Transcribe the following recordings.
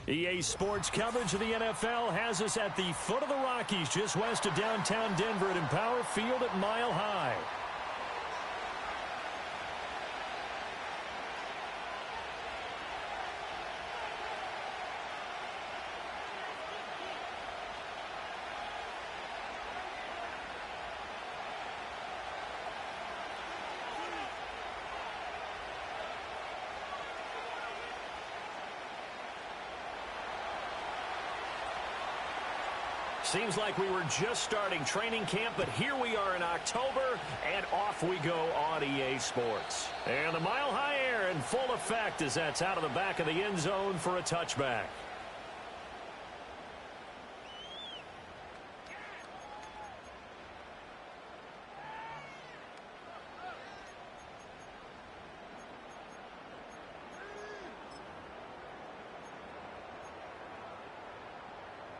EA Sports coverage of the NFL has us at the foot of the Rockies, just west of downtown Denver at Empower Field at Mile High. Seems like we were just starting training camp, but here we are in October, and off we go on EA Sports. And the Mile High air in full effect as that's out of the back of the end zone for a touchback.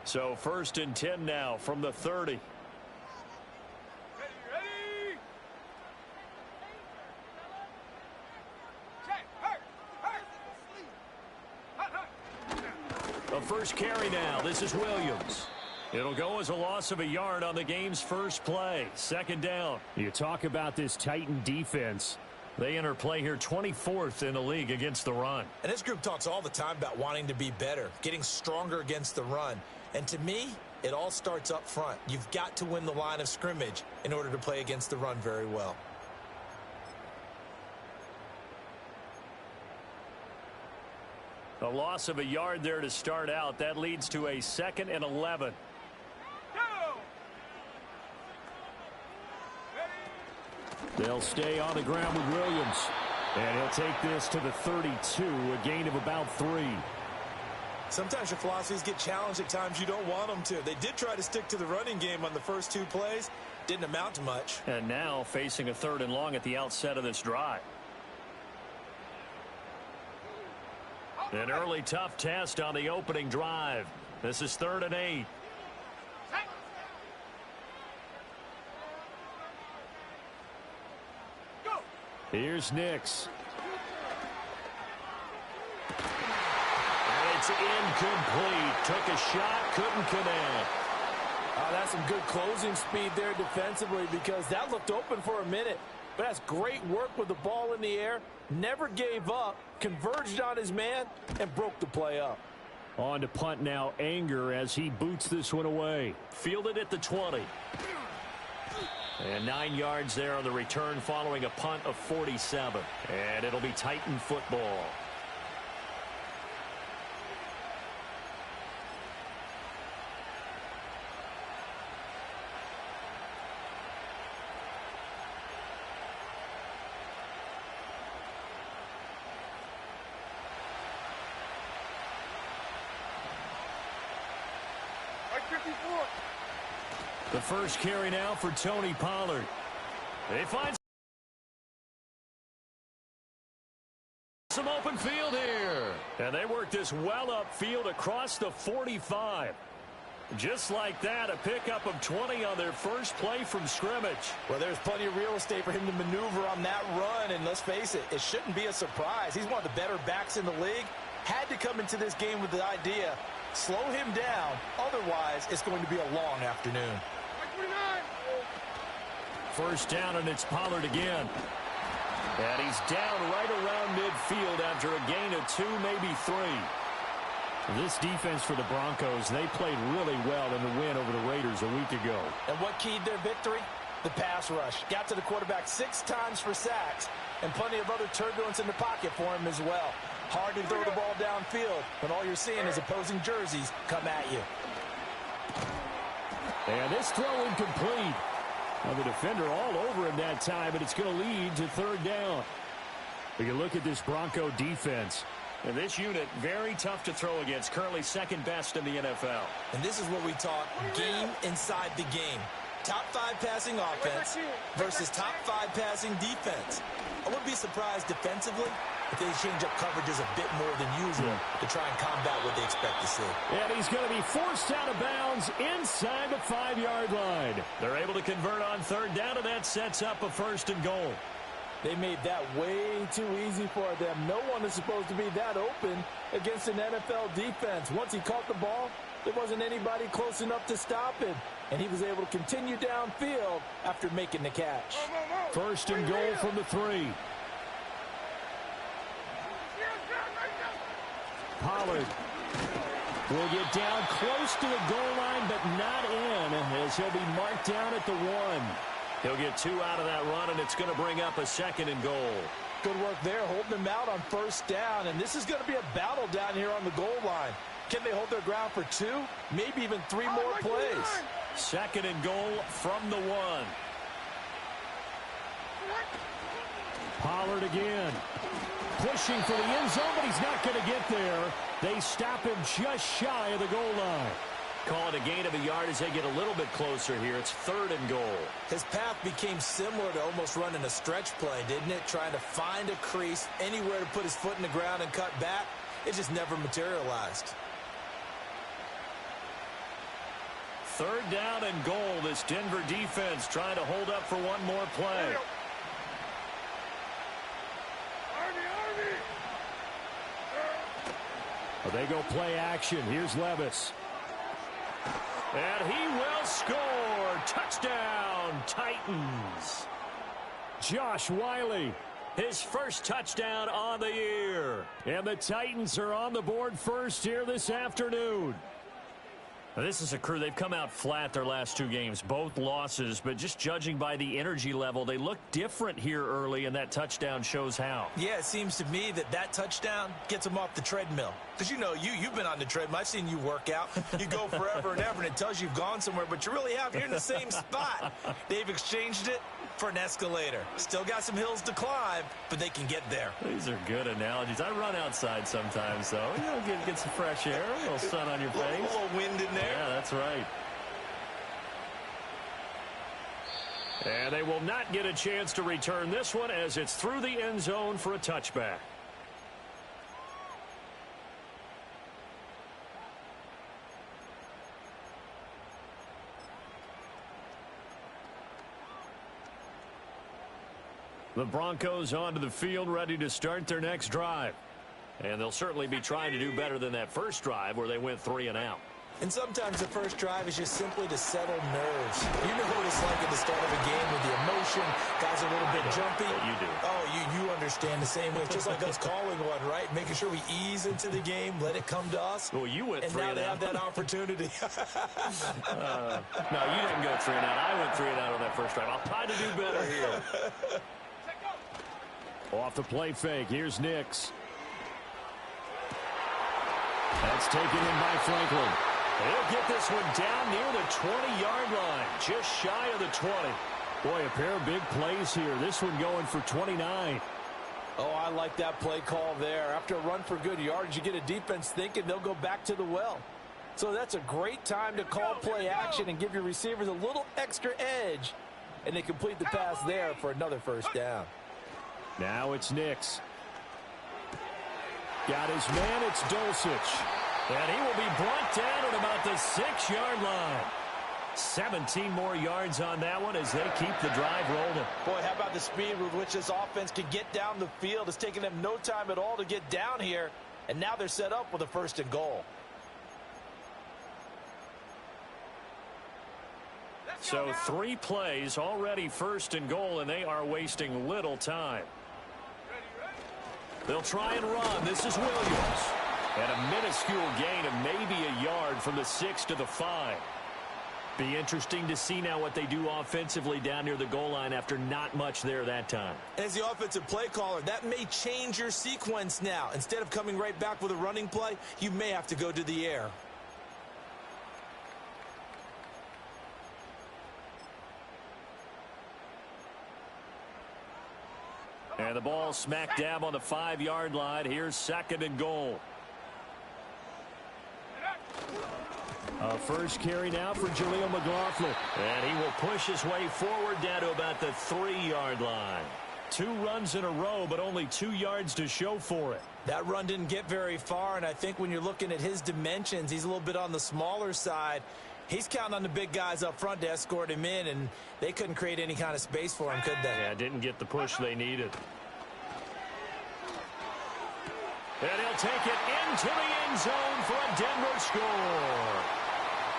So 1st and 10 now from the 30. Ready. The first carry now. This is Williams. It'll go as a loss of a yard on the game's first play. 2nd down. You talk about this Titan defense. They enter play here 24th in the league against the run. And this group talks all the time about wanting to be better, getting stronger against the run. And to me, it all starts up front. You've got to win the line of scrimmage in order to play against the run very well. A loss of a yard there to start out. That leads to a 2nd and 11. They'll stay on the ground with Williams. And he'll take this to the 32, a gain of about 3. Sometimes your philosophies get challenged at times you don't want them to. They did try to stick to the running game on the first 2 plays. Didn't amount to much. And now facing a 3rd and long at the outset of this drive. An early tough test on the opening drive. This is 3rd and 8. Here's Nix. It's incomplete. Took a shot, couldn't connect. That's some good closing speed there defensively because that looked open for a minute. But that's great work with the ball in the air. Never gave up, converged on his man, and broke the play up. On to punt now, Anger, as he boots this one away. Fielded at the 20. And 9 yards there on the return following a punt of 47. And it'll be Titan football. The first carry now for Tony Pollard. They find some open field here. And they work this well upfield across the 45. Just like that, a pickup of 20 on their first play from scrimmage. Well, there's plenty of real estate for him to maneuver on that run. And let's face it, it shouldn't be a surprise. He's one of the better backs in the league. Had to come into this game with the idea, slow him down. Otherwise, it's going to be a long afternoon. 1st down, and it's Pollard again. And he's down right around midfield after a gain of 2, maybe 3. This defense for the Broncos, they played really well in the win over the Raiders a week ago. And what keyed their victory? The pass rush. Got to the quarterback 6 times for sacks, and plenty of other turbulence in the pocket for him as well. Hard to throw the ball downfield when all you're seeing is opposing jerseys come at you. And this throw incomplete. Well, the defender all over him that time, but it's going to lead to 3rd down. We can look at this Bronco defense. And this unit, very tough to throw against, currently 2nd best in the NFL. And this is what we talk, game inside the game. Top 5 passing offense versus top 5 passing defense. I wouldn't be surprised defensively if they change up coverages a bit more than usual to try and combat what they expect to see. And he's going to be forced out of bounds inside the 5-yard line. They're able to convert on 3rd down, and that sets up a 1st and goal. They made that way too easy for them. No one is supposed to be that open against an NFL defense. Once he caught the ball, there wasn't anybody close enough to stop him, and he was able to continue downfield after making the catch. First and goal from the 3. Pollard will get down close to the goal line, but not in, as he'll be marked down at the 1. He'll get 2 out of that run, and it's going to bring up a second and goal. Good work there, holding them out on first down, and this is going to be a battle down here on the goal line. Can they hold their ground for 2, maybe even 3 more plays? Second and goal from the 1. Pollard again. Pushing for the end zone, but he's not going to get there. They stop him just shy of the goal line. Call it a gain of a yard as they get a little bit closer here. It's third and goal. His path became similar to almost running a stretch play, didn't it? Trying to find a crease, anywhere to put his foot in the ground and cut back. It just never materialized. Third down and goal. This Denver defense trying to hold up for one more play. Well, they go play action. Here's Levis. And he will score. Touchdown, Titans. Josh Wiley. His first touchdown on the year. And the Titans are on the board first here this afternoon. Now, this is a crew. They've come out flat their last 2 games, both losses, but just judging by the energy level, they look different here early, and that touchdown shows how. Yeah, it seems to me that touchdown gets them off the treadmill. Because you know, you've been on the treadmill. I've seen you work out. You go forever and ever, and it tells you you've gone somewhere, but you really have. You're in the same spot. They've exchanged it for an escalator. Still got some hills to climb, but they can get there. These are good analogies. I run outside sometimes, though. You know, get some fresh air, a little sun on your face. A little wind in there. Yeah, that's right. And they will not get a chance to return this one as it's through the end zone for a touchback. The Broncos onto the field, ready to start their next drive. And they'll certainly be trying to do better than that first drive where they went 3 and out. And sometimes the first drive is just simply to settle nerves. You know what it's like at the start of a game with the emotion. Guys are a little bit jumpy. You do. Oh, you understand the same way. It's just like us calling one, right? Making sure we ease into the game, let it come to us. Well, you went 3 and out. And now they have that opportunity. No, you didn't go 3 and out. I went 3 and out on that first drive. I'll try to do better here. Off the play fake. Here's Nix. That's taken in by Franklin. He'll get this one down near the 20-yard line, just shy of the 20. Boy, a pair of big plays here. This one going for 29. Oh, I like that play call there. After a run for good yards, you get a defense thinking they'll go back to the well. So that's a great time to call play action and give your receivers a little extra edge. And they complete the pass there for another first down. Now it's Nix. Got his man. It's Dulcich. And he will be brought down at about the 6-yard line. 17 more yards on that one as they keep the drive rolling. Boy, how about the speed with which this offense can get down the field? It's taken them no time at all to get down here. And now they're set up with a first and goal. So 3 plays already first and goal, and they are wasting little time. They'll try and run. This is Williams. And a minuscule gain of maybe a yard from the 6 to the 5. Be interesting to see now what they do offensively down near the goal line after not much there that time. As the offensive play caller, that may change your sequence now. Instead of coming right back with a running play, you may have to go to the air. And the ball smack dab on the 5-yard line. Here's second and goal. First carry now for Jaleel McLaughlin. And he will push his way forward down to about the 3-yard line. 2 runs in a row, but only 2 yards to show for it. That run didn't get very far, and I think when you're looking at his dimensions, he's a little bit on the smaller side. He's counting on the big guys up front to escort him in, and they couldn't create any kind of space for him, could they? Yeah, didn't get the push they needed. And he'll take it into the end zone for a Denver score.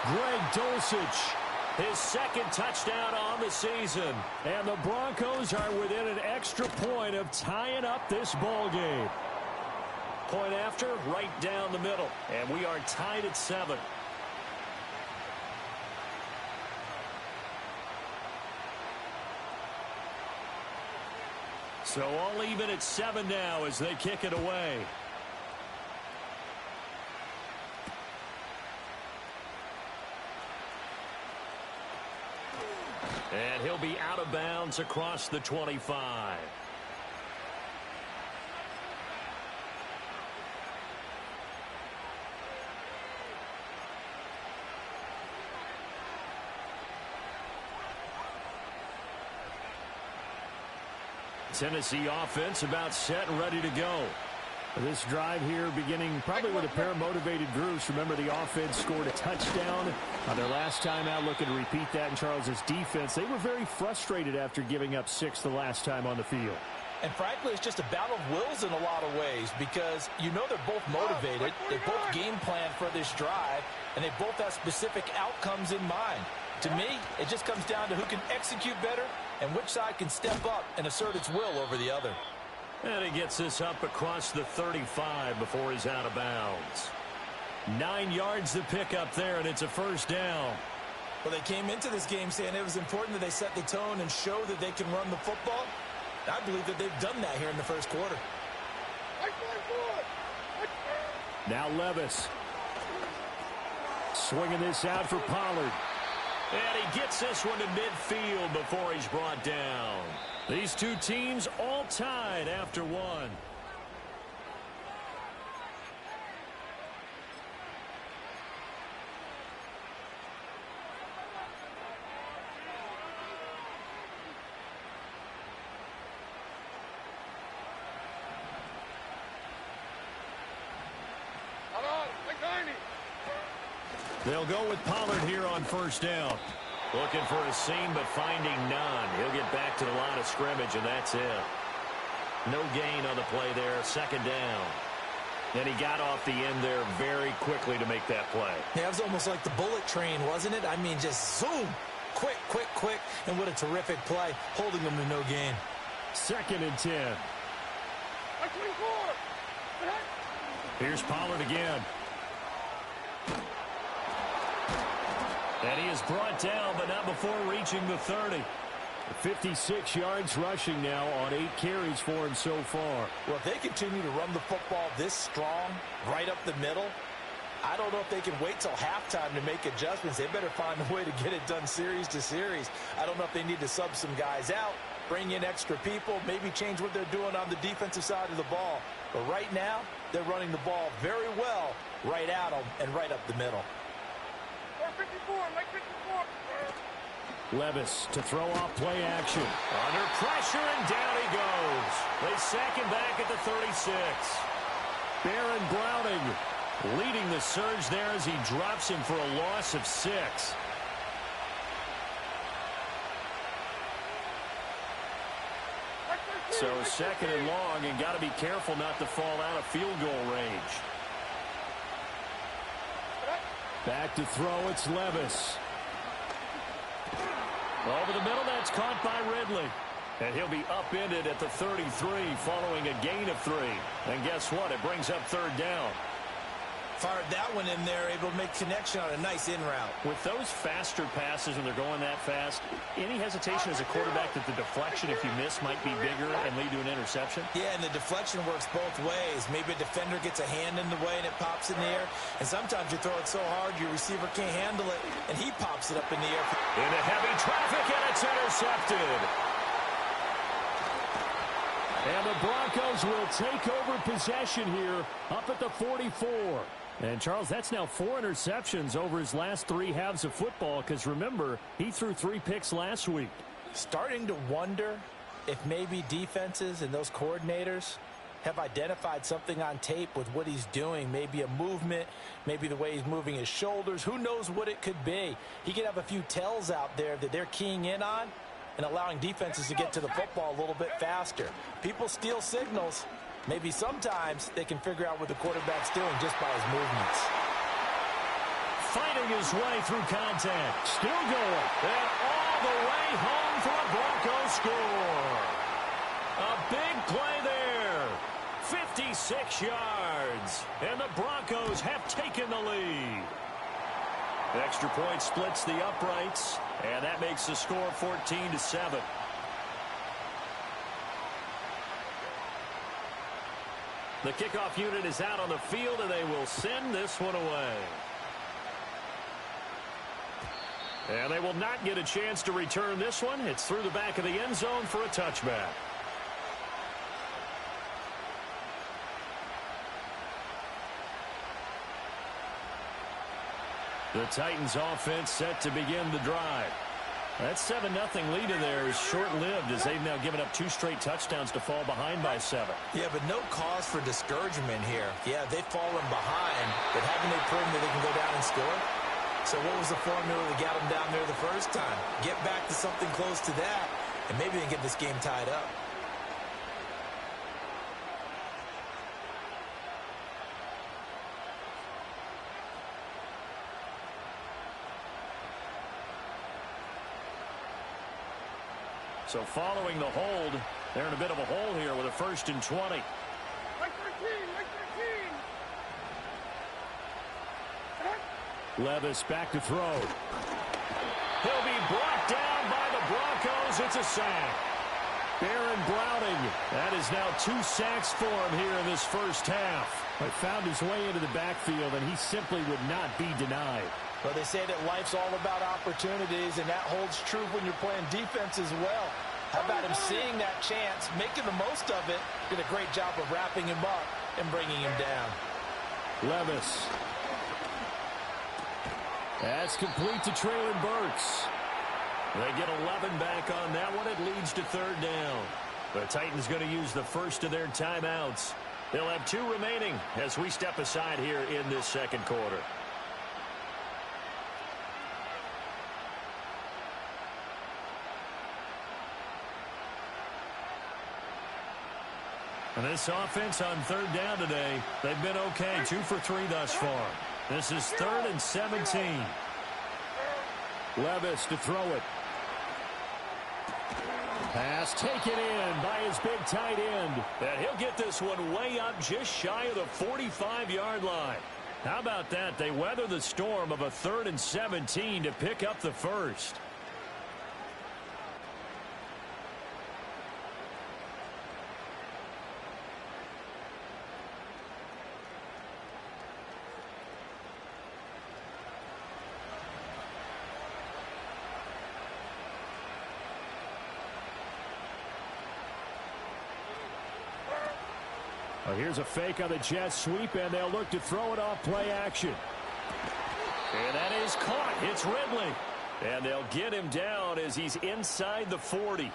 Greg Dulcich, his second touchdown on the season. And the Broncos are within an extra point of tying up this ball game. Point after, right down the middle. And we are tied at 7. So all even at 7 now as they kick it away. And he'll be out of bounds across the 25. Tennessee offense about set and ready to go. This drive here beginning probably with a pair of motivated groups. Remember, the offense scored a touchdown on their last time out. Looking to repeat that in Charles's defense. They were very frustrated after giving up 6 the last time on the field. And frankly, it's just a battle of wills in a lot of ways because you know they're both motivated. They both game plan for this drive, and they both have specific outcomes in mind. To me, it just comes down to who can execute better and which side can step up and assert its will over the other. And he gets this up across the 35 before he's out of bounds. 9 yards to pick up there, and it's a first down. Well, they came into this game saying it was important that they set the tone and show that they can run the football. I believe that they've done that here in the first quarter. Now Levis. Swinging this out for Pollard. And he gets this one to midfield before he's brought down. These two teams all tied after 1. They'll go with Pollard here on first down. Looking for a seam, but finding none. He'll get back to the line of scrimmage, and that's it. No gain on the play there. Second down. And he got off the end there very quickly to make that play. Yeah, it was almost like the bullet train, wasn't it? I mean, just zoom. Quick, quick, quick. And what a terrific play, holding them to no gain. 2nd and 10. Here's Pollard again. And he is brought down, but not before reaching the 30. 56 yards rushing now on 8 carries for him so far. Well, if they continue to run the football this strong, right up the middle, I don't know if they can wait till halftime to make adjustments. They better find a way to get it done series to series. I don't know if they need to sub some guys out, bring in extra people, maybe change what they're doing on the defensive side of the ball. But right now, they're running the ball very well right at them and right up the middle. 54, Mike 54. Levis to throw off play action. Under pressure, and down he goes. They sack him back at the 36. Baron Browning leading the surge there as he drops him for a loss of 6. So 2nd and long, and got to be careful not to fall out of field goal range. Back to throw, it's Levis. Over the middle, that's caught by Ridley. And he'll be upended at the 33 following a gain of 3. And guess what? It brings up 3rd down. Fired that one in there, able to make connection on a nice in route. With those faster passes when they're going that fast, any hesitation as a quarterback that the deflection, if you miss, might be bigger and lead to an interception? Yeah, and the deflection works both ways. Maybe a defender gets a hand in the way and it pops in the air. And sometimes you throw it so hard your receiver can't handle it, and he pops it up in the air. Into heavy traffic, and it's intercepted. And the Broncos will take over possession here up at the 44. And, Charles, that's now 4 interceptions over his last 3 halves of football because, remember, he threw 3 picks last week. Starting to wonder if maybe defenses and those coordinators have identified something on tape with what he's doing. Maybe a movement, maybe the way he's moving his shoulders. Who knows what it could be? He could have a few tells out there that they're keying in on and allowing defenses to get to the football a little bit faster. People steal signals. Maybe sometimes they can figure out what the quarterback's doing just by his movements. Fighting his way through contact. Still going. And all the way home for a Broncos score. A big play there. 56 yards. And the Broncos have taken the lead. The extra point splits the uprights. And that makes the score 14-7. The kickoff unit is out on the field, and they will send this one away. And they will not get a chance to return this one. It's through the back of the end zone for a touchback. The Titans offense set to begin the drive. That 7-0 lead in there is short-lived as they've now given up 2 straight touchdowns to fall behind by 7. Yeah, but no cause for discouragement here. Yeah, they've fallen behind, but haven't they proven that they can go down and score? So what was the formula that got them down there the first time? Get back to something close to that, and maybe they can get this game tied up. So following the hold, they're in a bit of a hole here with a 1st and 20. Like 13, like 13. Levis back to throw. He'll be brought down by the Broncos. It's a sack. Baron Browning. That is now 2 sacks for him here in this first half. But found his way into the backfield, and he simply would not be denied. Well, they say that life's all about opportunities, and that holds true when you're playing defense as well. How about him seeing that chance, making the most of it, did a great job of wrapping him up and bringing him down. Levis. That's complete to Traylon Burks. They get 11 back on that one. It leads to 3rd down. The Titans going to use the first of their timeouts. They'll have 2 remaining as we step aside here in this second quarter. And this offense on 3rd down today, they've been okay. 2 for 3 thus far. This is 3rd and 17. Levis to throw it. Pass taken in by his big tight end. And he'll get this one way up just shy of the 45-yard line. How about that? They weather the storm of a 3rd and 17 to pick up the first. Well, here's a fake on the jet sweep, and they'll look to throw it off play action. And that is caught. It's Ridley. And they'll get him down as he's inside the 40.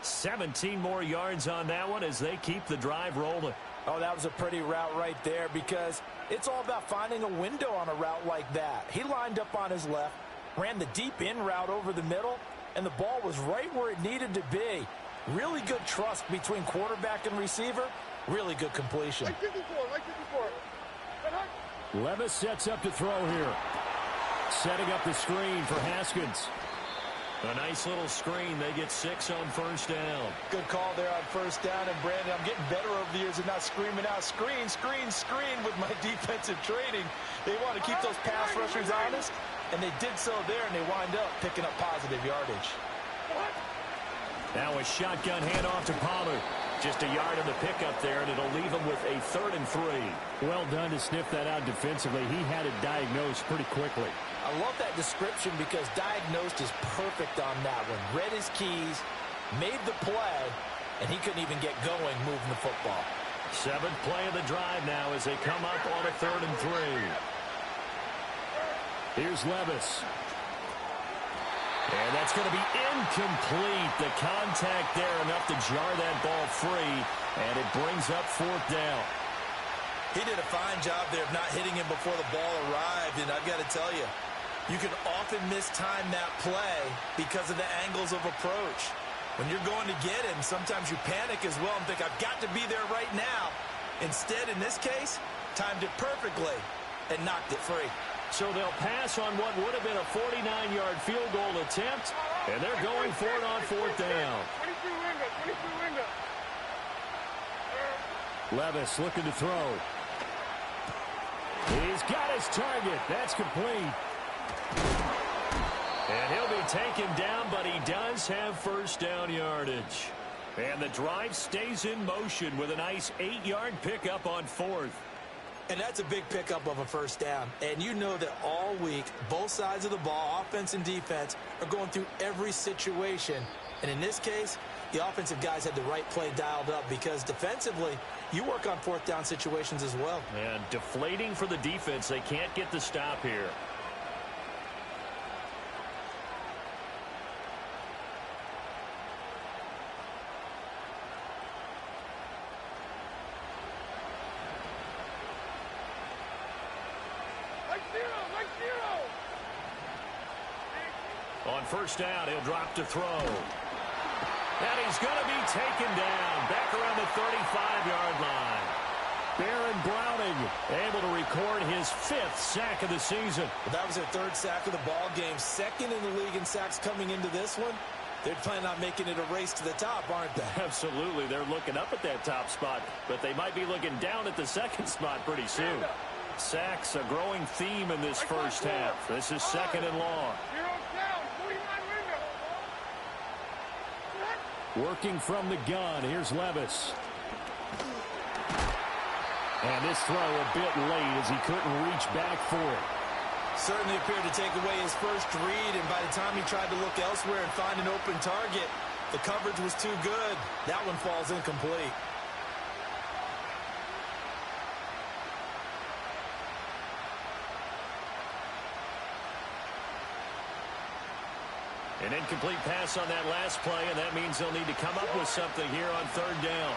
17 more yards on that one as they keep the drive rolling. Oh, that was a pretty route right there because it's all about finding a window on a route like that. He lined up on his left, ran the deep in route over the middle, and the ball was right where it needed to be. Really good trust between quarterback and receiver. Really good completion. Like 54, like 54. Levis sets up to throw here. Setting up the screen for Haskins. A nice little screen. They get 6 on 1st down. Good call there on 1st down. And, Brandon, I'm getting better over the years and not screaming out, screen, screen, screen with my defensive training. They want to keep those pass rushers honest, and they did so there, and they wind up picking up positive yardage. Now a shotgun handoff to Pollard. Just a yard in the pickup there, and it'll leave him with a 3rd and 3. Well done to sniff that out defensively. He had it diagnosed pretty quickly. I love that description because diagnosed is perfect on that one. Read his keys, made the play, and he couldn't even get going moving the football. 7th play of the drive now as they come up on a 3rd and 3. Here's Levis. And that's going to be incomplete. The contact there enough to jar that ball free, and it brings up fourth down. He did a fine job there of not hitting him before the ball arrived, and I've got to tell you, you can often mistime that play because of the angles of approach. When you're going to get him, sometimes you panic as well and think, I've got to be there right now. Instead, in this case, timed it perfectly and knocked it free. So they'll pass on what would have been a 49-yard field goal attempt, and they're going for it on fourth down. 22 window. Levis looking to throw. He's got his target. That's complete. And he'll be taken down, but he does have first down yardage. And the drive stays in motion with a nice 8-yard pickup on fourth. And that's a big pickup of a first down. And you know that all week, both sides of the ball, offense and defense, are going through every situation. And in this case, the offensive guys had the right play dialed up because defensively, you work on fourth down situations as well. And deflating for the defense. They can't get the stop here. On first down, he'll drop to throw. And he's going to be taken down back around the 35-yard line. Baron Browning able to record his 5th sack of the season. Well, that was their 3rd sack of the ball game. 2nd in the league in sacks coming into this one. They're planning on making it a race to the top, aren't they? Absolutely. They're looking up at that top spot, but they might be looking down at the 2nd spot pretty soon. Sacks a growing theme in this first half. This is 2nd and long. Working from the gun. Here's Levis. And this throw a bit late as he couldn't reach back for it. Certainly appeared to take away his first read, and by the time he tried to look elsewhere and find an open target, the coverage was too good. That one falls incomplete. An incomplete pass on that last play, and that means they'll need to come up with something here on third down.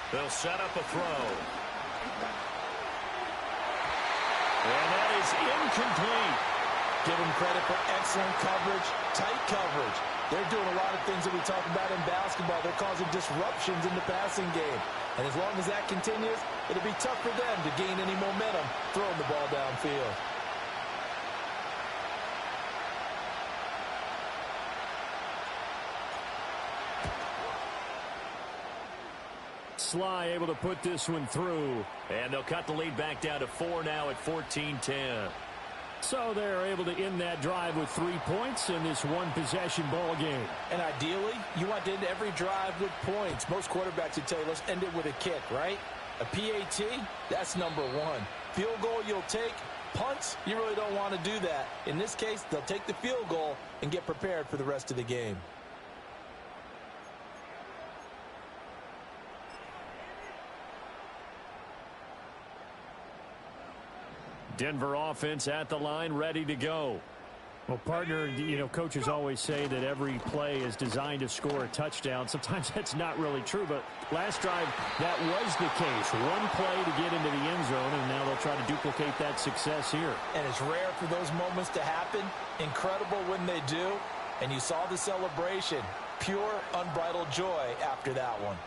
They'll set up a throw. And that is incomplete. Give them credit for excellent coverage, tight coverage. They're doing a lot of things that we talk about in basketball. They're causing disruptions in the passing game. And as long as that continues, it'll be tough for them to gain any momentum throwing the ball downfield. Sly able to put this one through. And they'll cut the lead back down to 4 now at 14-10. So they're able to end that drive with 3 points in this one-possession ball game. And ideally, you want to end every drive with points. Most quarterbacks would tell you, let's end it with a kick, right? A PAT, that's number 1. Field goal you'll take. Punts, you really don't want to do that. In this case, they'll take the field goal and get prepared for the rest of the game. Denver offense at the line, ready to go. Well, partner, you know, coaches always say that every play is designed to score a touchdown. Sometimes that's not really true, but last drive, that was the case. One play to get into the end zone, and now they'll try to duplicate that success here. And it's rare for those moments to happen. Incredible when they do. And you saw the celebration. Pure, unbridled joy after that one.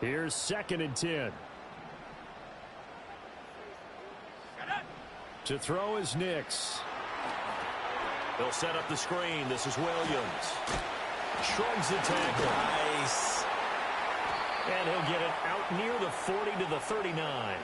Here's 2nd and 10. To throw is Nix. They'll set up the screen. This is Williams. Shrugs the tackle. Nice. And he'll get it out near the 40 to the 39.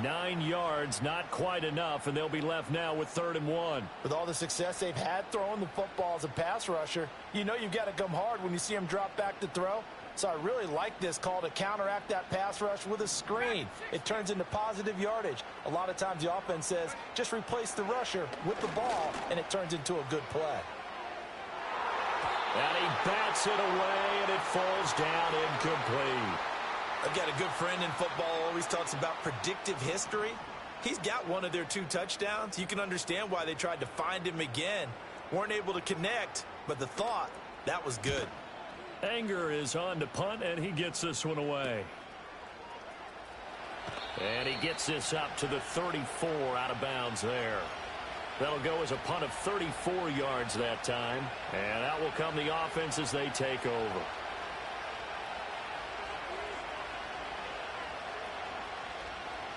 9 yards, not quite enough, and they'll be left now with 3rd and 1. With all the success they've had throwing the football as a pass rusher, you know you've got to come hard when you see them drop back to throw. So I really like this call to counteract that pass rush with a screen. It turns into positive yardage. A lot of times the offense says, just replace the rusher with the ball, and it turns into a good play. And he bats it away, and it falls down incomplete. I've got a good friend in football who always talks about predictive history. He's got one of their 2 touchdowns. You can understand why they tried to find him again. Weren't able to connect, but the thought, that was good. Anger is on to punt, and he gets this one away. And he gets this up to the 34 out of bounds there. That'll go as a punt of 34 yards that time. And out will come the offense as they take over.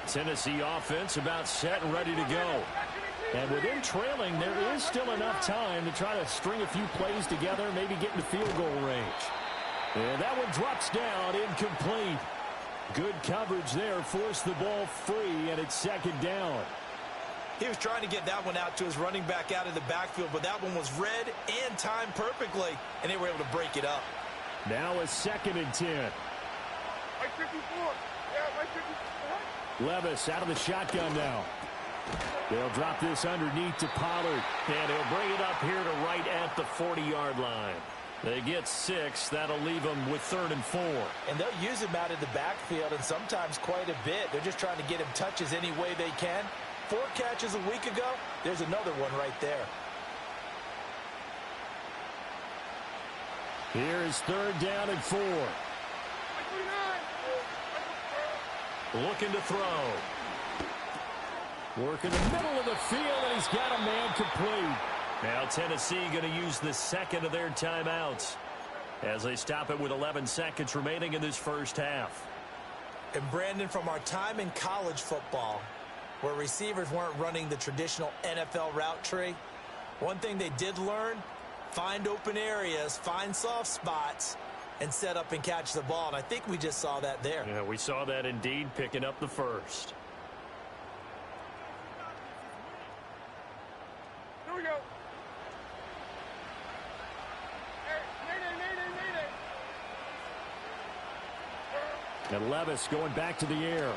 Tennessee offense about set and ready to go. And within trailing, there is still enough time to try to string a few plays together, maybe get into field goal range. And that one drops down, incomplete. Good coverage there, forced the ball free, and it's second down. He was trying to get that one out to his running back out of the backfield, but that one was read and timed perfectly, and they were able to break it up. Now a 2nd and 10. My 54. Yeah, my 54. Levis out of the shotgun now. They'll drop this underneath to Pollard. And he'll bring it up here to right at the 40-yard line. They get 6. That'll leave them with 3rd and 4. And they'll use him out of the backfield, and sometimes quite a bit. They're just trying to get him touches any way they can. 4 catches a week ago, there's another one right there. Here is 3rd down and 4. Looking to throw. Working the middle of the field, and he's got a man complete. Now Tennessee going to use the 2nd of their timeouts as they stop it with 11 seconds remaining in this first half. And Brandon, from our time in college football, where receivers weren't running the traditional NFL route tree, one thing they did learn, find open areas, find soft spots, and set up and catch the ball. And I think we just saw that there. Yeah, we saw that indeed, picking up the first. Here we go. And Levis going back to the air.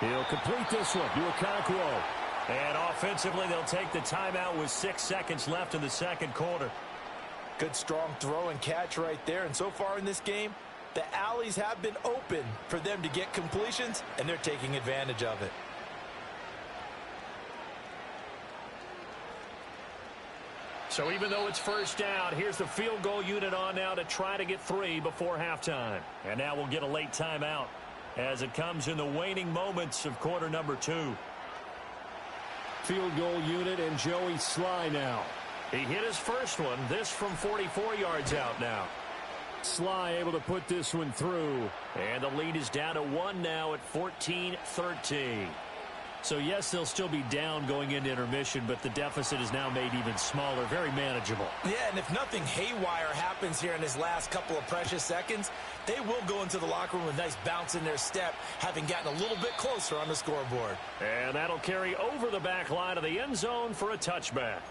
He'll complete this one to Okonkwo. And offensively, they'll take the timeout with 6 seconds left in the second quarter. Good strong throw and catch right there. And so far in this game, the alleys have been open for them to get completions, and they're taking advantage of it. So even though it's first down, here's the field goal unit on now to try to get 3 before halftime. And now we'll get a late timeout as it comes in the waning moments of quarter number 2. Field goal unit and Joey Sly now. He hit his first one, this from 44 yards out now. Sly able to put this one through. And the lead is down to 1 now at 14-13. So, yes, they'll still be down going into intermission, but the deficit is now made even smaller, very manageable. Yeah, and if nothing haywire happens here in his last couple of precious seconds, they will go into the locker room with a nice bounce in their step, having gotten a little bit closer on the scoreboard. And that'll carry over the back line of the end zone for a touchback.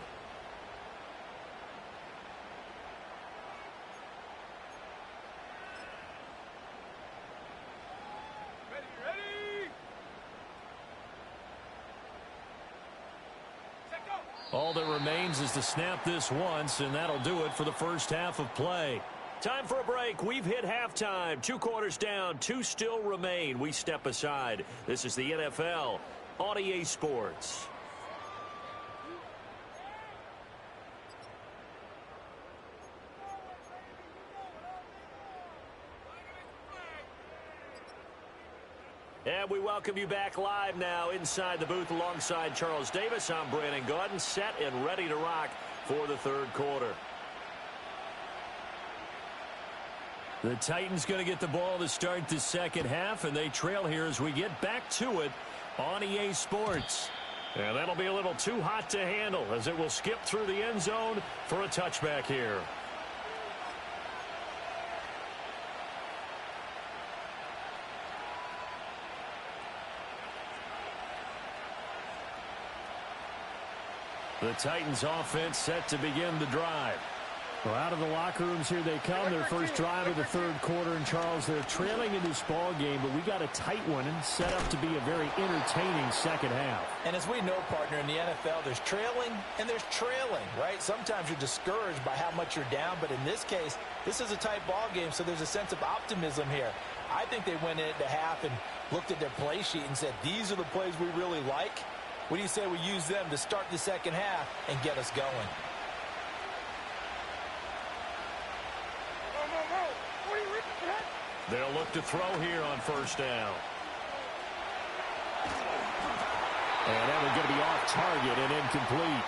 All that remains is to snap this once, and that'll do it for the first half of play. Time for a break. We've hit halftime. 2 quarters down, 2 still remain. We step aside. This is the NFL on EA Sports. And we welcome you back live now inside the booth alongside Charles Davis. I'm Brandon Gaudin, set and ready to rock for the third quarter. The Titans going to get the ball to start the second half, and they trail here as we get back to it on EA Sports. And that'll be a little too hot to handle as it will skip through the end zone for a touchback here. The Titans offense set to begin the drive. Well, out of the locker rooms here they come. Their first drive of the third quarter. And, Charles, they're trailing in this ball game, but we got a tight one and set up to be a very entertaining second half. And as we know, partner, in the NFL, there's trailing and there's trailing, right? Sometimes you're discouraged by how much you're down, but in this case, this is a tight ball game, so there's a sense of optimism here. I think they went into half and looked at their play sheet and said, these are the plays we really like. What do you say we use them to start the second half and get us going? They'll look to throw here on first down. And that one's going to be off target and incomplete.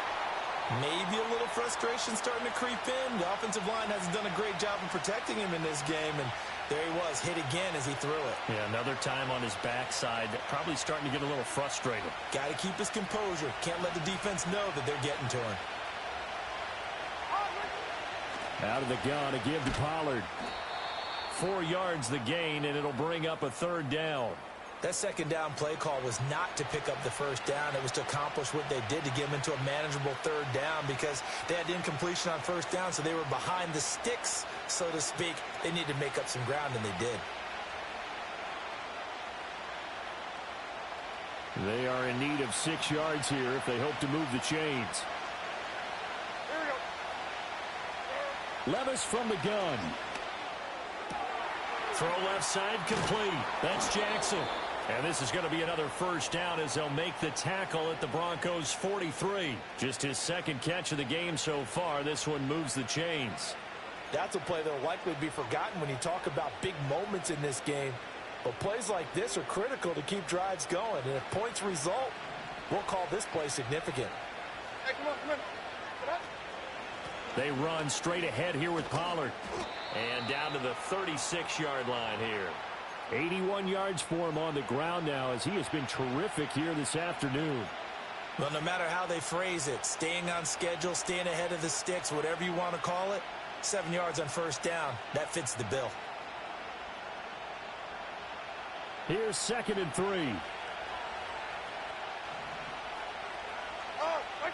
Maybe a little frustration starting to creep in. The offensive line hasn't done a great job of protecting him in this game, and there he was, hit again as he threw it. Yeah, another time on his backside, probably starting to get a little frustrated. Got to keep his composure. Can't let the defense know that they're getting to him. Out of the gun, a give to Pollard. 4 yards the gain, and it'll bring up a third down. That second down play call was not to pick up the first down. It was to accomplish what they did to get them into a manageable third down because they had incompletion on first down, so they were behind the sticks, so to speak. They needed to make up some ground, and they did. They are in need of 6 yards here if they hope to move the chains. Levis from the gun. Throw left side complete. That's Jackson. And this is going to be another first down as they'll make the tackle at the Broncos' 43. Just his second catch of the game so far. This one moves the chains. That's a play that will likely be forgotten when you talk about big moments in this game. But plays like this are critical to keep drives going. And if points result, we'll call this play significant. Hey, come on, come on. They run straight ahead here with Pollard. And down to the 36-yard line here. 81 yards for him on the ground now as he has been terrific here this afternoon. Well, no matter how they phrase it, staying on schedule, staying ahead of the sticks, whatever you want to call it, 7 yards on first down, that fits the bill. Here's 2nd and 3. Like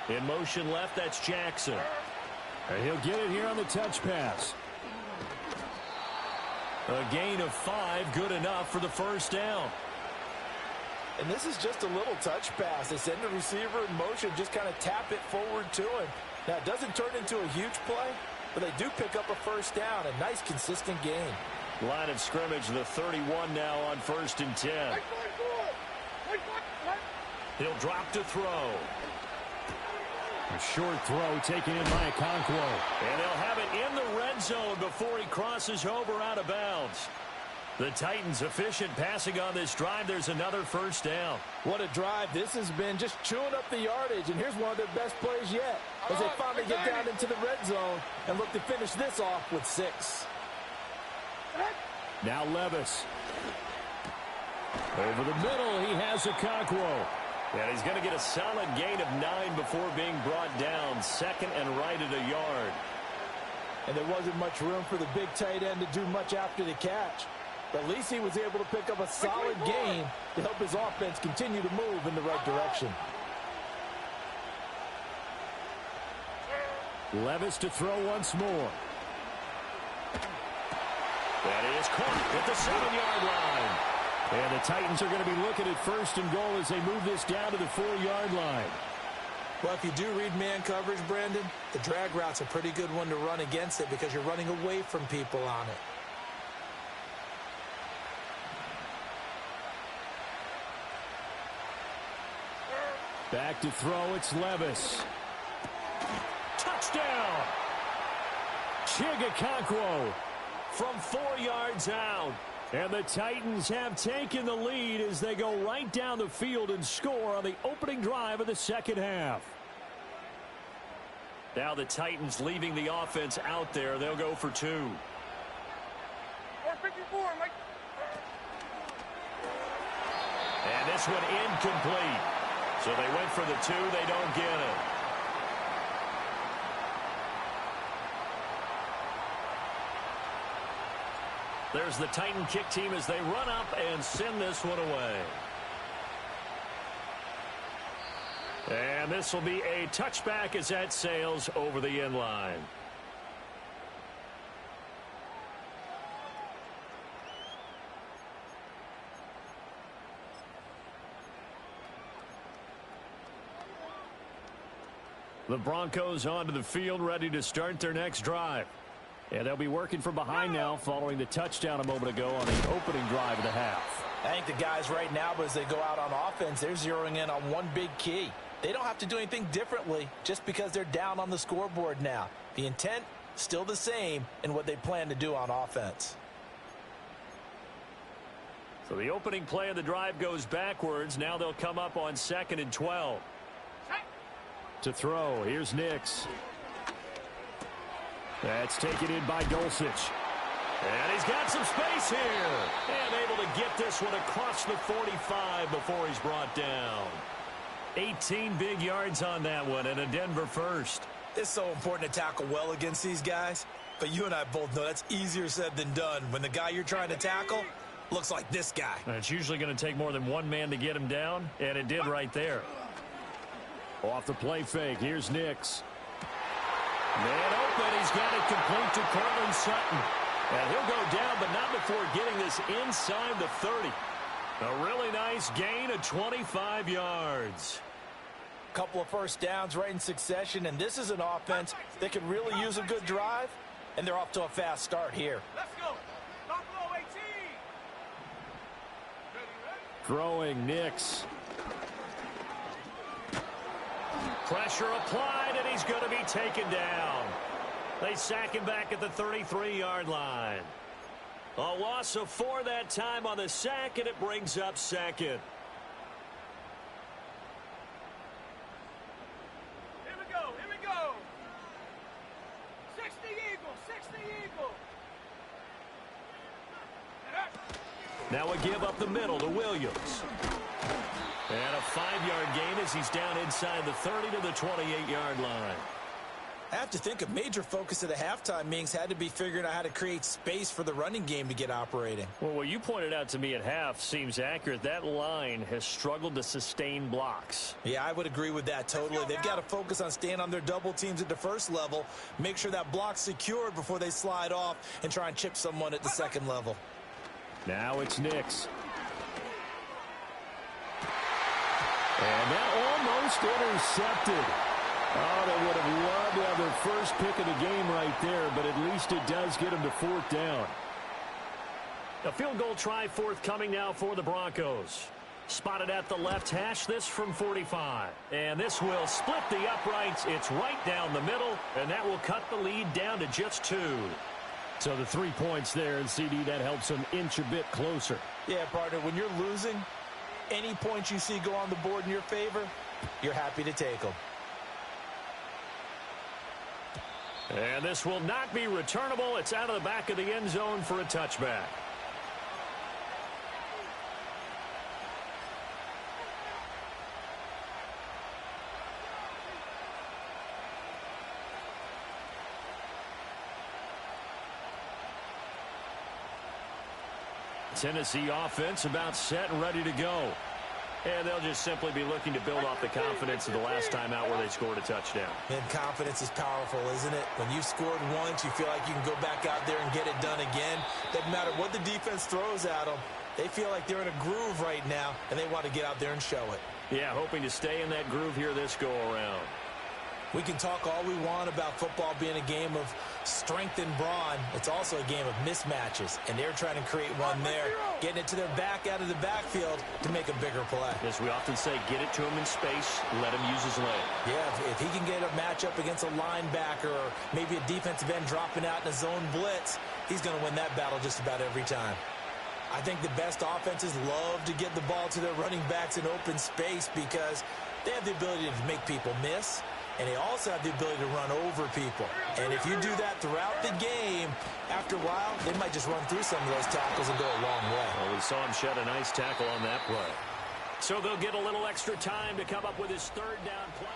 49. In motion left, that's Jackson. And he'll get it here on the touch pass. A gain of 5, good enough for the first down. And this is just a little touch pass. They send the receiver in motion, just kind of tap it forward to him. Now, it doesn't turn into a huge play, but they do pick up a first down, a nice, consistent gain. Line of scrimmage, the 31 now on 1st and 10. He'll drop to throw. A short throw taken in by Okonkwo. And they'll have it in the red zone before he crosses over out of bounds. The Titans efficient passing on this drive. There's another first down. What a drive this has been, just chewing up the yardage. And here's one of their best plays yet as they finally get down into the red zone and look to finish this off with 6. Now Levis. Over the middle, he has Okonkwo. And he's going to get a solid gain of 9 before being brought down. 2nd and right at a yard. And there wasn't much room for the big tight end to do much after the catch. But at least he was able to pick up a solid gain to help his offense continue to move in the right direction. Levis to throw once more. That is caught at the 7-yard line. And the Titans are going to be looking at 1st and goal as they move this down to the 4-yard line. Well, if you do read man coverage, Brandon, the drag route's a pretty good one to run against it because you're running away from people on it. Back to throw, it's Levis. Touchdown! Okonkwo From 4 yards out. And the Titans have taken the lead as they go right down the field and score on the opening drive of the second half. Now the Titans leaving the offense out there. They'll go for 2. 54, Mike. And this one incomplete. So they went for the 2. They don't get it. There's the Titan kick team as they run up and send this one away. And this will be a touchback as that sails over the end line. The Broncos onto the field, ready to start their next drive. And they'll be working from behind now following the touchdown a moment ago on the opening drive of the half. I think the guys right now, as they go out on offense, they're zeroing in on one big key. They don't have to do anything differently just because they're down on the scoreboard now. The intent, still the same in what they plan to do on offense. So the opening play of the drive goes backwards. Now they'll come up on 2nd and 12. To throw, here's Nix. That's taken in by Dulcich. And he's got some space here. And able to get this one across the 45 before he's brought down. 18 big yards on that one, and a Denver first. It's so important to tackle well against these guys, but you and I both know that's easier said than done when the guy you're trying to tackle looks like this guy. And it's usually going to take more than one man to get him down, and it did right there. Off the play fake, here's Nix. Man open, he's got it complete to Cortland Sutton. And he'll go down, but not before getting this inside the 30. A really nice gain of 25 yards. Couple of first downs right in succession, and this is an offense that could really use a good drive, and they're off to a fast start here. Let's go. Buffalo 18. Throwing, Nix. Pressure applied, and he's going to be taken down. They sack him back at the 33-yard line. A loss of 4 that time on the sack, and it brings up 2nd. Here we go. Here we go. 60 Eagle. 60 Eagle. Now a give up the middle to Williams. And a 5-yard gain as he's down inside the 30 to the 28-yard line. I have to think a major focus of the halftime meetings had to be figuring out how to create space for the running game to get operating. Well, what you pointed out to me at half seems accurate. That line has struggled to sustain blocks. Yeah, I would agree with that totally. They've got to focus on staying on their double teams at the first level, make sure that block's secured before they slide off and try and chip someone at the second level. Now it's Nix. And that almost intercepted. Oh, they would have loved to have their first pick of the game right there, but at least it does get them to 4th down. A field goal try forthcoming now for the Broncos. Spotted at the left hash, this from 45. And this will split the uprights. It's right down the middle, and that will cut the lead down to just 2. So the 3 points there, and CD, that helps them inch a bit closer. Yeah, partner, when you're losing, any points you see go on the board in your favor, you're happy to take them. And this will not be returnable. It's out of the back of the end zone for a touchback. Tennessee offense about set and ready to go. And they'll just simply be looking to build off the confidence of the last time out where they scored a touchdown. And confidence is powerful, isn't it? When you scored once, you feel like you can go back out there and get it done again. Doesn't matter what the defense throws at them. They feel like they're in a groove right now, and they want to get out there and show it. Yeah, hoping to stay in that groove here this go-around. We can talk all we want about football being a game of strength and brawn. It's also a game of mismatches, and they're trying to create one there, getting it to their back out of the backfield to make a bigger play. As we often say, get it to him in space, let him use his leg. Yeah, if he can get a matchup against a linebacker or maybe a defensive end dropping out in a zone blitz, he's going to win that battle just about every time. I think the best offenses love to get the ball to their running backs in open space because they have the ability to make people miss, and they also have the ability to run over people. And if you do that throughout the game, after a while, they might just run through some of those tackles and go a long way. Well, we saw him shed a nice tackle on that play. So they'll get a little extra time to come up with his 3rd down play.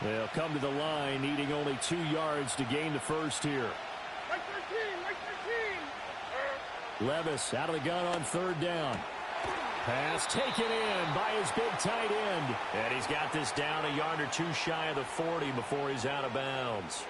They'll come to the line, needing only 2 yards to gain the first here. Right 13, right 13. Levis out of the gun on third down. Pass taken in by his big tight end. And he's got this down a yard or two shy of the 40 before he's out of bounds.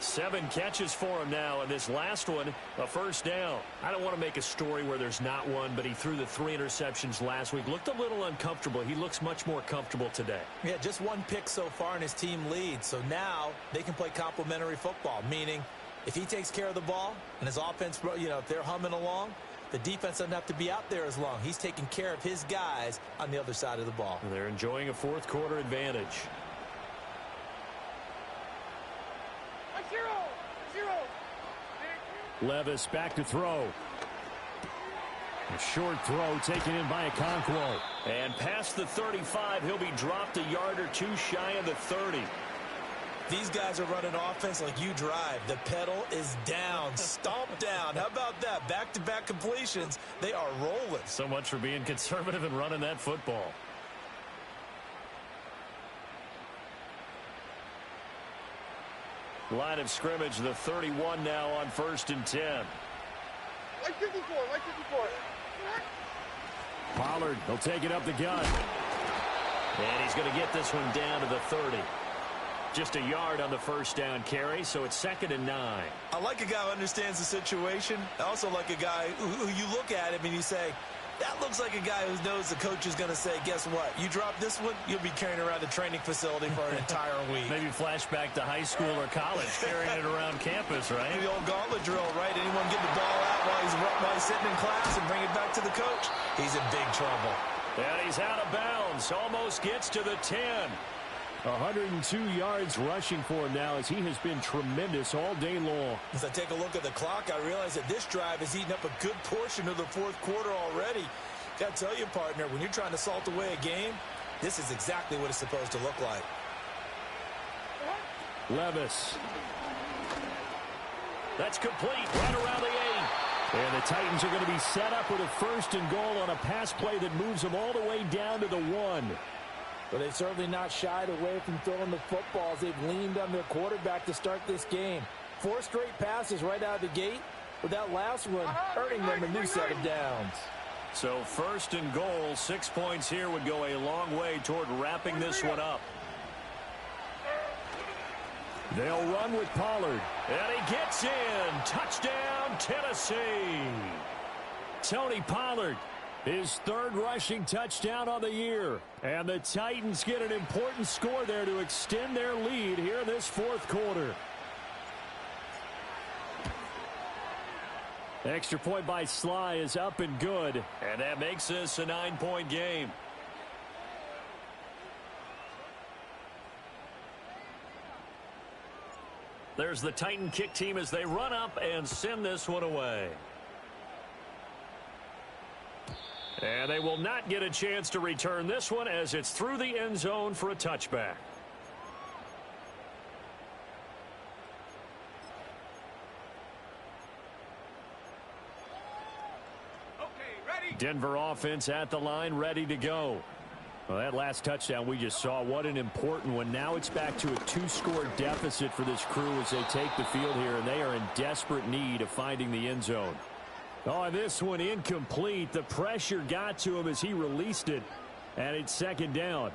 7 catches for him now, and this last one, a first down. I don't want to make a story where there's not one, but he threw the 3 interceptions last week. Looked a little uncomfortable. He looks much more comfortable today. Yeah, just 1 pick so far, and his team leads. So now they can play complementary football, meaning if he takes care of the ball and his offense, if they're humming along, the defense doesn't have to be out there as long. He's taking care of his guys on the other side of the ball. And they're enjoying a fourth quarter advantage. 0-0. Levis back to throw. A short throw taken in by Okonkwo. And past the 35, he'll be dropped a yard or two shy of the 30. These guys are running offense like you drive. The pedal is down, stomped down. How about that? Back-to-back completions. They are rolling. So much for being conservative and running that football. Line of scrimmage, the 31 now on 1st and 10. Like 54, like 54. Pollard, he'll take it up the gut. And he's going to get this one down to the 30. Just a yard on the first down carry, so it's 2nd and 9. I like a guy who understands the situation. I also like a guy who you look at him and you say, that looks like a guy who knows the coach is going to say, guess what? You drop this one, you'll be carrying around the training facility for an entire week. Maybe flashback to high school or college, carrying it around campus, right? The old gauntlet drill, right? Anyone get the ball out while he's sitting in class and bring it back to the coach? He's in big trouble. And he's out of bounds. Almost gets to the 10. 102 yards rushing for him now as he has been tremendous all day long. As I take a look at the clock, I realize that this drive has eaten up a good portion of the fourth quarter already. Got to tell you, partner, when you're trying to salt away a game, this is exactly what it's supposed to look like. Levis. That's complete right around the 8. And the Titans are going to be set up with a 1st and goal on a pass play that moves them all the way down to the 1. But they've certainly not shied away from throwing the footballs. They've leaned on their quarterback to start this game. 4 straight passes right out of the gate, with that last one earning them a new set of downs. So 1st and goal, 6 points here would go a long way toward wrapping this one up. They'll run with Pollard. And he gets in. Touchdown, Tennessee. Tony Pollard, his 3rd rushing touchdown on the year. And the Titans get an important score there to extend their lead here in this 4th quarter. Extra point by Sly is up and good. And that makes this a 9-point game. There's the Titan kick team as they run up and send this one away. And they will not get a chance to return this one as it's through the end zone for a touchback. Denver offense at the line, ready to go. Well, that last touchdown we just saw, what an important one. Now it's back to a 2-score deficit for this crew as they take the field here, and they are in desperate need of finding the end zone. Oh, this one incomplete. The pressure got to him as he released it, and it's 2nd down.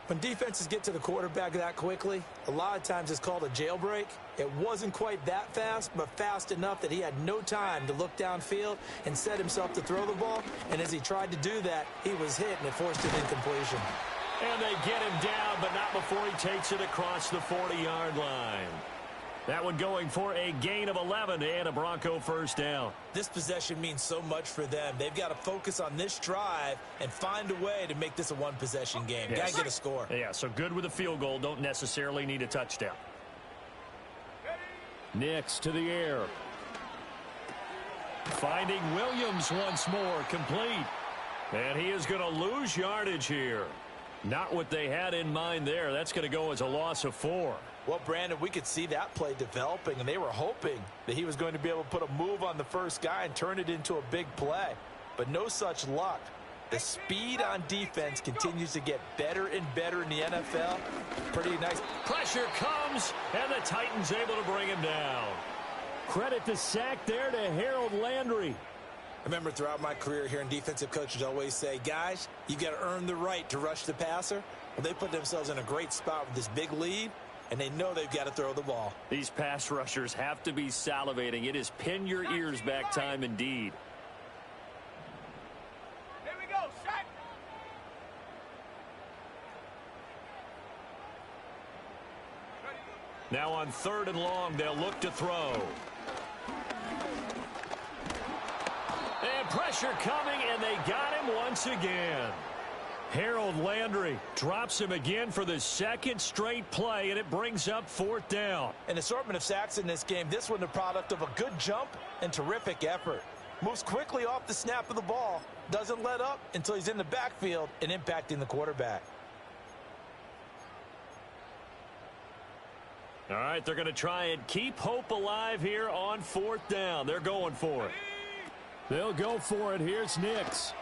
When defenses get to the quarterback that quickly, a lot of times it's called a jailbreak. It wasn't quite that fast, but fast enough that he had no time to look downfield and set himself to throw the ball. And as he tried to do that, he was hit, and it forced an incompletion. And they get him down, but not before he takes it across the 40-yard line. That one going for a gain of 11 and a Bronco 1st down. This possession means so much for them. They've got to focus on this drive and find a way to make this a 1-possession game. Yes. Got to get a score. Yeah, so good with a field goal. Don't necessarily need a touchdown. Nix to the air. Finding Williams once more, complete. And he is going to lose yardage here. Not what they had in mind there. That's going to go as a loss of 4. Well, Brandon, we could see that play developing, and they were hoping that he was going to be able to put a move on the first guy and turn it into a big play. But no such luck. The speed on defense continues to get better and better in the NFL. Pretty nice. Pressure comes, and the Titans able to bring him down. Credit the sack there to Harold Landry. I remember throughout my career hearing defensive coaches always say, guys, you got to earn the right to rush the passer. Well, they put themselves in a great spot with this big lead, and they know they've got to throw the ball. These pass rushers have to be salivating. It is pin your ears back time indeed. Here we go, set. Now on 3rd and long, they'll look to throw. And pressure coming, and they got him once again. Harold Landry drops him again for the 2nd straight play, and it brings up 4th down. An assortment of sacks in this game. This one the product of a good jump and terrific effort. Moves quickly off the snap of the ball. Doesn't let up until he's in the backfield and impacting the quarterback. All right, they're going to try and keep hope alive here on 4th down. They're going for it. They'll go for it. Here's Nix.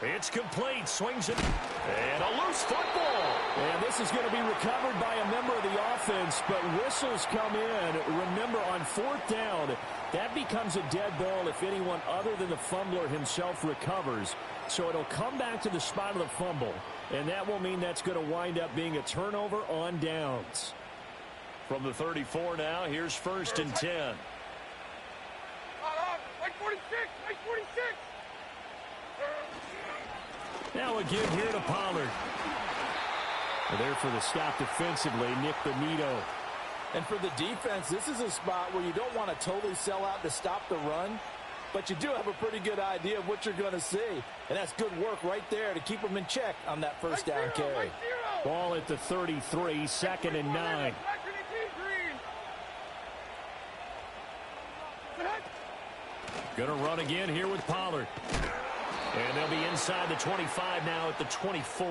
It's complete. Swings it. And a loose football. And this is going to be recovered by a member of the offense, but whistles come in. Remember, on 4th down, that becomes a dead ball if anyone other than the fumbler himself recovers. So it'll come back to the spot of the fumble, and that will mean that's going to wind up being a turnover on downs. From the 34 now, here's 1st and 10. Like 46, like 46. Now again here to Pollard. There for the stop defensively, Nick Benito. And for the defense, this is a spot where you don't want to totally sell out to stop the run, but you do have a pretty good idea of what you're going to see. And that's good work right there to keep them in check on that 1st down carry. Ball at the 33, 2nd and 9. Gonna run again here with Pollard. And they'll be inside the 25 now at the 24.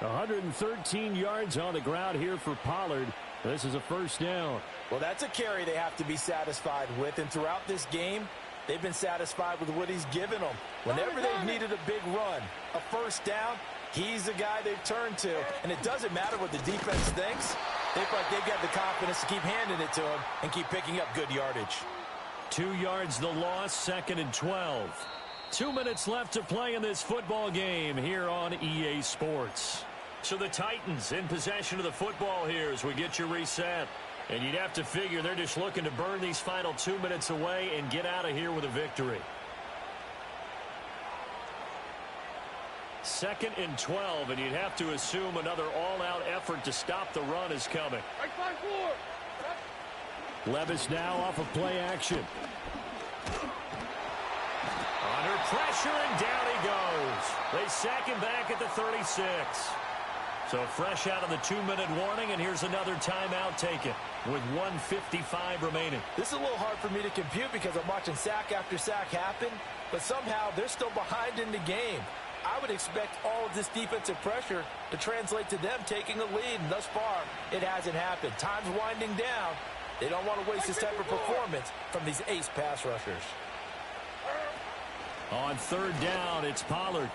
113 yards on the ground here for Pollard. This is a 1st down. Well, that's a carry they have to be satisfied with. And throughout this game, they've been satisfied with what he's given them. Whenever they've needed a big run, a 1st down, he's the guy they've turned to. And it doesn't matter what the defense thinks. They feel like they've got the confidence to keep handing it to him and keep picking up good yardage. 2 yards the loss, 2nd and 12. 2 minutes left to play in this football game here on EA Sports. So the Titans in possession of the football here as we get you reset. And you'd have to figure they're just looking to burn these final 2 minutes away and get out of here with a victory. 2nd and 12, and you'd have to assume another all-out effort to stop the run is coming. Levis now off of play action. Under pressure, and down he goes. They sack him back at the 36. So fresh out of the 2-minute warning, and here's another timeout taken with 1:55 remaining. This is a little hard for me to compute because I'm watching sack after sack happen, but somehow they're still behind in the game. I would expect all of this defensive pressure to translate to them taking a lead, and thus far, it hasn't happened. Time's winding down. They don't want to waste this type of performance from these ace pass rushers. On 3rd down, it's Pollard.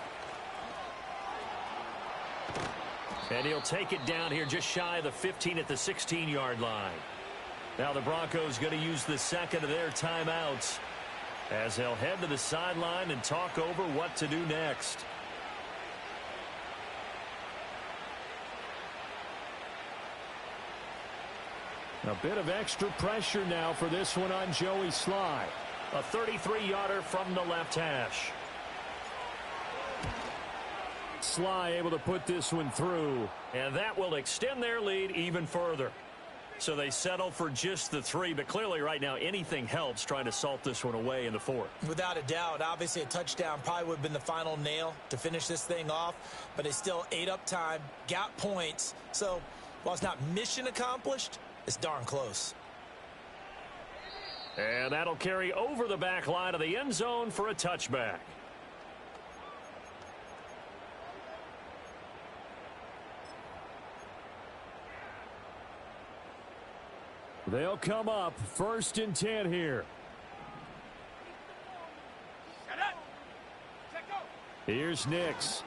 And he'll take it down here just shy of the 15 at the 16-yard line. Now the Broncos going to use the 2nd of their timeouts as they'll head to the sideline and talk over what to do next. A bit of extra pressure now for this one on Joey Sly. A 33-yarder from the left hash. Sly able to put this one through. And that will extend their lead even further. So they settle for just the 3, but clearly right now anything helps trying to salt this one away in the 4th. Without a doubt, obviously a touchdown probably would have been the final nail to finish this thing off, but they still ate up time, got points. So while it's not mission accomplished, it's darn close. And that'll carry over the back line of the end zone for a touchback. They'll come up 1st and 10 here. Here's Nix.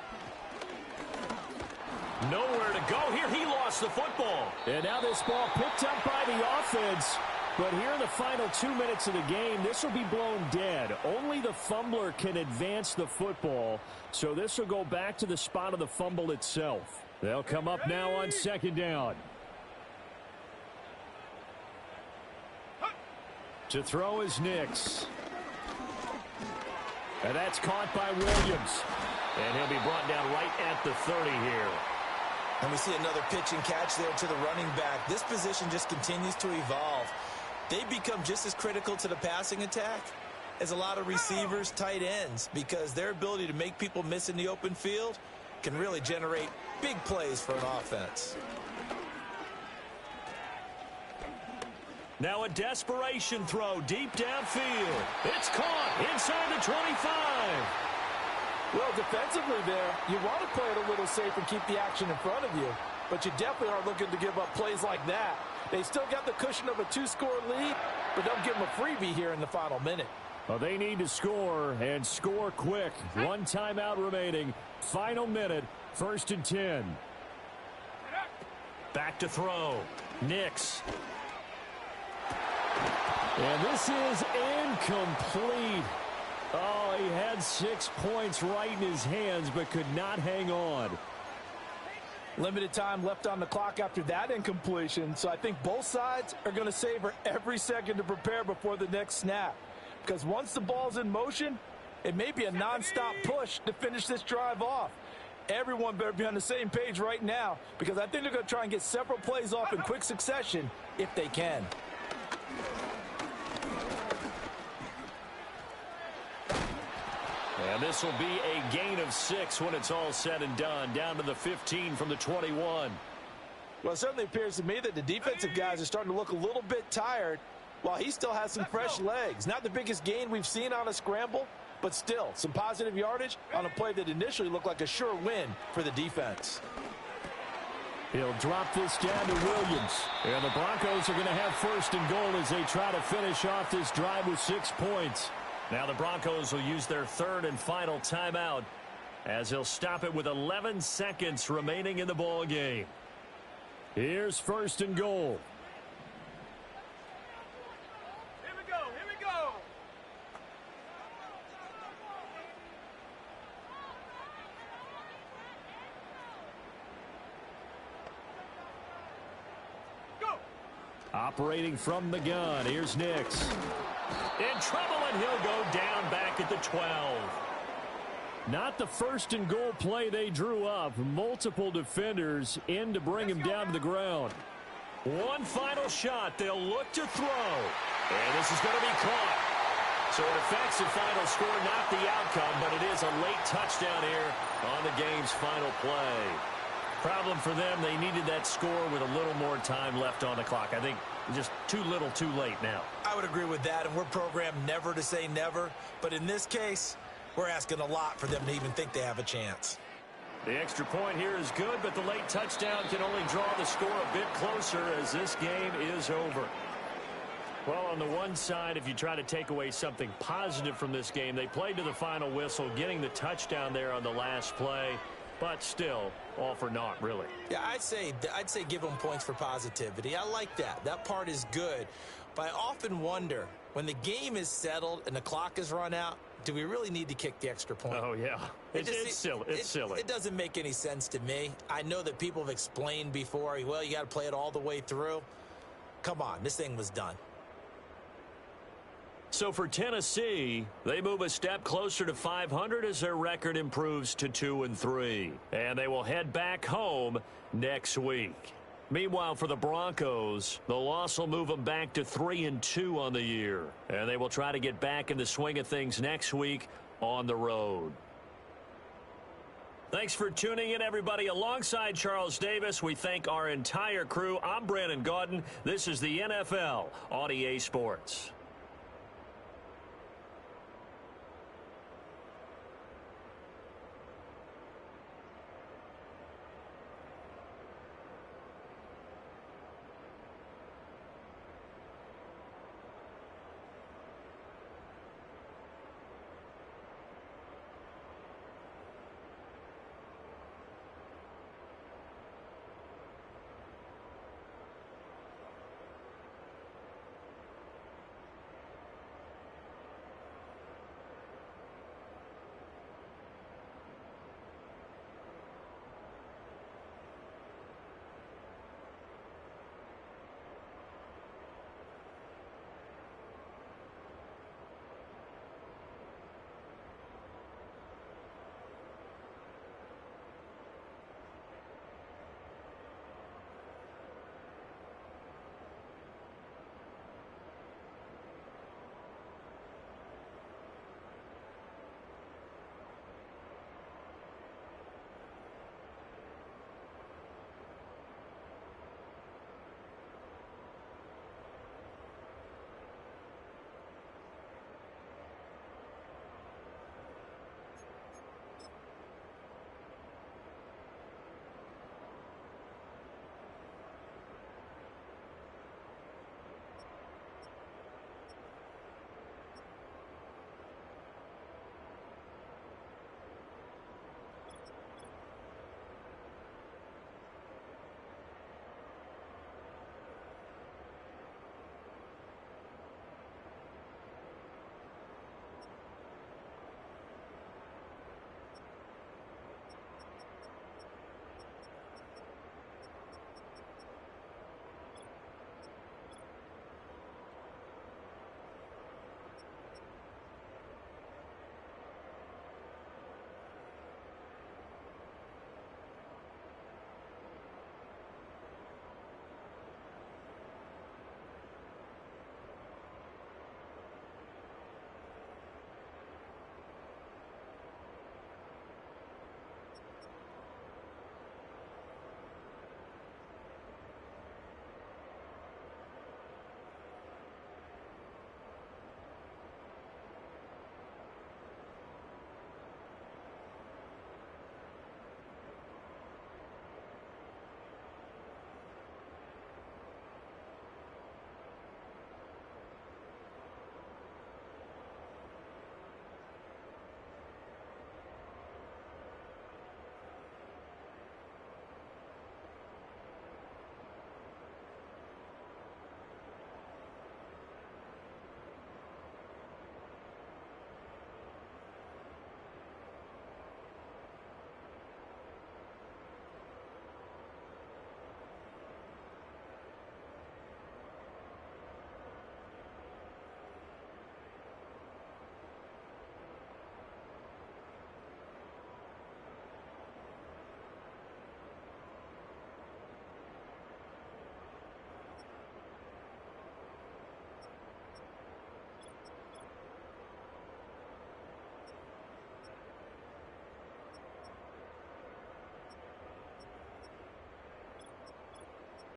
Nowhere to go here. He lost the football. And now this ball picked up by the offense. But here in the final 2 minutes of the game, this will be blown dead. Only the fumbler can advance the football, so this will go back to the spot of the fumble itself. They'll come up now on second down. To throw is Nix. And that's caught by Williams. And he'll be brought down right at the 30 here. And we see another pitch and catch there to the running back. This position just continues to evolve. They become just as critical to the passing attack as a lot of receivers, tight ends, because their ability to make people miss in the open field can really generate big plays for an offense. Now a desperation throw deep downfield. It's caught inside the 25. Well, defensively there, you want to play it a little safe and keep the action in front of you, but you definitely aren't looking to give up plays like that. They still got the cushion of a 2-score lead, but don't give them a freebie here in the final minute. Well, they need to score, and score quick. One timeout remaining. Final minute, 1st and 10. Back to throw. Nix. And this is incomplete. Oh, he had 6 points right in his hands, but could not hang on. Limited time left on the clock after that incompletion, so I think both sides are going to savor every second to prepare before the next snap. Because once the ball's in motion, it may be a nonstop push to finish this drive off. Everyone better be on the same page right now, because I think they're going to try and get several plays off in quick succession if they can. And this will be a gain of 6 when it's all said and done, down to the 15 from the 21. Well, it certainly appears to me that the defensive guys are starting to look a little bit tired while he still has some fresh legs. Not the biggest gain we've seen on a scramble, but still some positive yardage on a play that initially looked like a sure win for the defense. He'll drop this down to Williams. And the Broncos are going to have 1st and goal as they try to finish off this drive with 6 points. Now the Broncos will use their 3rd and final timeout as they'll stop it with 11 seconds remaining in the ball game. Here's 1st and goal. Here we go, here we go. Go. Operating from the gun, here's Nix. In trouble, and he'll go down back at the 12. Not the 1st and goal play they drew up. Multiple defenders in to bring him down to the ground. One final shot. They'll look to throw. And this is going to be caught. So it affects the final score, not the outcome, but it is a late touchdown here on the game's final play. Problem for them, they needed that score with a little more time left on the clock. I think just too little too late now. I would agree with that, and we're programmed never to say never. But in this case, we're asking a lot for them to even think they have a chance. The extra point here is good, but the late touchdown can only draw the score a bit closer as this game is over. Well, on the one side, if you try to take away something positive from this game, they played to the final whistle, getting the touchdown there on the last play. But still, all for naught, really. Yeah, I'd say give them points for positivity. I like that. That part is good. But I often wonder, when the game is settled and the clock is run out, do we really need to kick the extra point? Oh, yeah. It's silly. It's silly. It doesn't make any sense to me. I know that people have explained before, well, you got to play it all the way through. Come on, this thing was done. So for Tennessee, they move a step closer to 500 as their record improves to 2-3. And they will head back home next week. Meanwhile, for the Broncos, the loss will move them back to 3-2 on the year. And they will try to get back in the swing of things next week on the road. Thanks for tuning in, everybody. Alongside Charles Davis, we thank our entire crew. I'm Brandon Gaudin. This is the NFL on EA Sports.